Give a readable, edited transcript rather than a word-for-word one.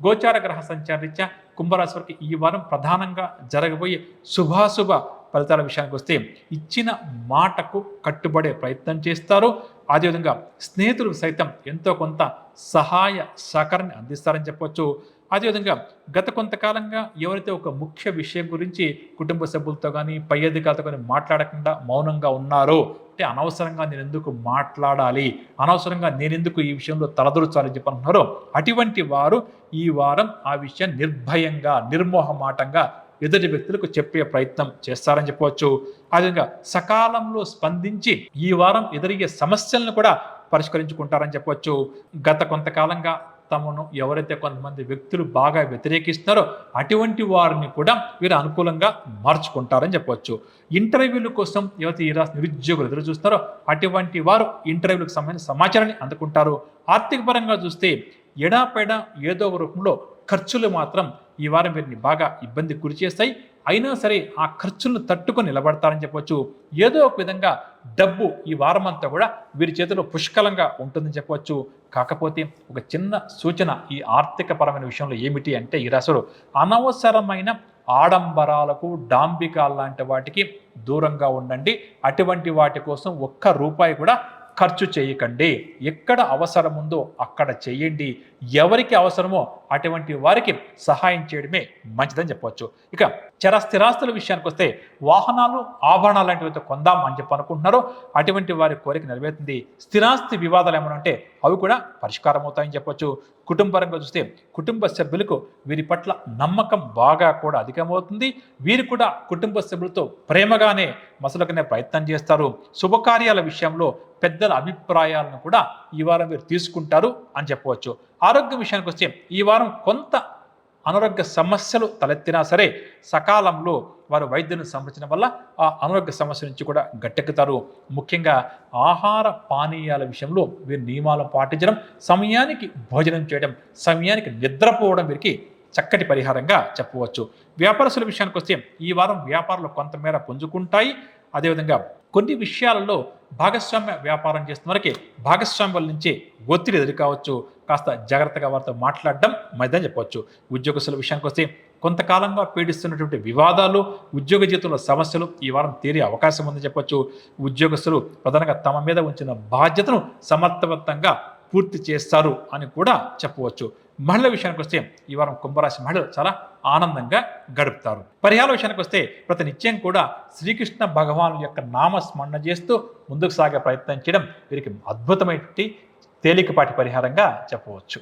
గోచార గ్రహ సంచారరీత్యా కుంభరాశి వారికి ఈ వారం ప్రధానంగా జరగబోయే శుభాశుభ ఫలితాల విషయానికి వస్తే ఇచ్చిన మాటకు కట్టుబడే ప్రయత్నం చేస్తారు. అదేవిధంగా స్నేహితులు సైతం ఎంతో కొంత సహాయ సహకారాన్ని అందిస్తారని చెప్పొచ్చు. అదేవిధంగా గత కొంతకాలంగా ఎవరైతే ఒక ముఖ్య విషయం గురించి కుటుంబ సభ్యులతో కానీ పై అధికారులతో కానీ మాట్లాడకుండా మౌనంగా ఉన్నారో, అంటే అనవసరంగా నేను ఎందుకు మాట్లాడాలి, అనవసరంగా నేనెందుకు ఈ విషయంలో తలదూర్చాలని చెప్పి అంటున్నారో అటువంటి వారు ఈ వారం ఆ విషయాన్ని నిర్భయంగా నిర్మోహమాటంగా ఎదుటి వ్యక్తులకు చెప్పే ప్రయత్నం చేస్తారని చెప్పవచ్చు. అదేవిధంగా సకాలంలో స్పందించి ఈ వారం ఎదురయ్యే సమస్యలను కూడా పరిష్కరించుకుంటారని చెప్పవచ్చు. గత కొంతకాలంగా తమను ఎవరైతే కొంతమంది వ్యక్తులు బాగా వ్యతిరేకిస్తున్నారో అటువంటి వారిని కూడా వీరు అనుకూలంగా మార్చుకుంటారని చెప్పవచ్చు. ఇంటర్వ్యూల కోసం ఎవరైతే ఈ రాష్ట్ర నిరుద్యోగులు ఎదురు చూస్తారో అటువంటి వారు ఇంటర్వ్యూలకు సంబంధించిన సమాచారాన్ని అందుకుంటారు. ఆర్థిక పరంగా చూస్తే ఎడాపెడా ఏదో ఒక రూపంలో ఖర్చులు మాత్రం ఈ వారం వీరిని బాగా ఇబ్బంది గురి చేస్తాయి. అయినా సరే ఆ ఖర్చులను తట్టుకొని నిలబడతారని చెప్పవచ్చు. ఏదో ఒక విధంగా డబ్బు ఈ వారం అంతా కూడా వీరి చేతిలో పుష్కలంగా ఉంటుందని చెప్పవచ్చు. కాకపోతే ఒక చిన్న సూచన ఈ ఆర్థిక పరమైన విషయంలో ఏమిటి అంటే ఈ రాశులు అనవసరమైన ఆడంబరాలకు డాంబికాల లాంటి వాటికి దూరంగా ఉండండి. అటువంటి వాటి కోసం ఒక్క రూపాయి కూడా ఖర్చు చేయకండి. ఎక్కడ అవసరం ఉందో అక్కడ చేయండి. ఎవరికి అవసరమో అటువంటి వారికి సహాయం చేయడమే మంచిదని చెప్పవచ్చు. ఇక స్థిరాస్తుల విషయానికి వస్తే వాహనాలు ఆభరణాలు లాంటివి కొందాం అని చెప్పి అనుకుంటున్నారో అటువంటి వారి కోరిక నెరవేరుతుంది. స్థిరాస్తి వివాదాలు ఏమైనా ఉంటే అవి కూడా పరిష్కారం అవుతాయని చెప్పవచ్చు. కుటుంబపరంగా చూస్తే కుటుంబ సభ్యులకు వీరి పట్ల నమ్మకం బాగా కూడా అధికమవుతుంది. వీరు కూడా కుటుంబ సభ్యులతో ప్రేమగానే మసలుకునే ప్రయత్నం చేస్తారు. శుభకార్యాల విషయంలో పెద్దల అభిప్రాయాలను కూడా ఈ వారం వీరు తీసుకుంటారు అని చెప్పవచ్చు. ఆరోగ్యం విషయానికి వస్తే ఈ వారం కొంత అనారోగ్య సమస్యలు తలెత్తినా సరే సకాలంలో వారు వైద్యుని సంప్రదించడం వల్ల ఆ అనారోగ్య సమస్య నుంచి కూడా గట్టెక్కుతారు. ముఖ్యంగా ఆహార పానీయాల విషయంలో వీరు నియమాలను పాటించడం, సమయానికి భోజనం చేయడం, సమయానికి నిద్రపోవడం వీరికి చక్కటి పరిహారంగా చెప్పవచ్చు. వ్యాపారస్తుల విషయానికి వస్తే ఈ వారం వ్యాపారాలు కొంతమేర పుంజుకుంటాయి. అదేవిధంగా కొన్ని విషయాలలో భాగస్వామ్య వ్యాపారం చేస్తున్న వారికి భాగస్వామ్యాల నుంచి ఒత్తిడి ఎదురుకావచ్చు. కాస్త జాగ్రత్తగా వారితో మాట్లాడడం మంచిదని చెప్పవచ్చు. ఉద్యోగస్తుల విషయానికి వస్తే కొంతకాలంగా పీడిస్తున్నటువంటి వివాదాలు, ఉద్యోగ జీవితంలో సమస్యలు ఈ వారం తీరే అవకాశం ఉందని చెప్పొచ్చు. ఉద్యోగస్తులు ప్రధానంగా తమ మీద ఉంచిన బాధ్యతను సమర్థవంతంగా పూర్తి చేస్తారు అని కూడా చెప్పవచ్చు. మహిళల విషయానికి వస్తే ఈ వారం కుంభరాశి మహిళలు చాలా ఆనందంగా గడుపుతారు. పరిహార విషయానికి వస్తే ప్రతి నిత్యం కూడా శ్రీకృష్ణ భగవాను యొక్క నామస్మరణ చేస్తూ ముందుకు సాగే ప్రయత్నం చేయడం వీరికి అద్భుతమైనటువంటి తేలికపాటి పరిహారంగా చెప్పవచ్చు.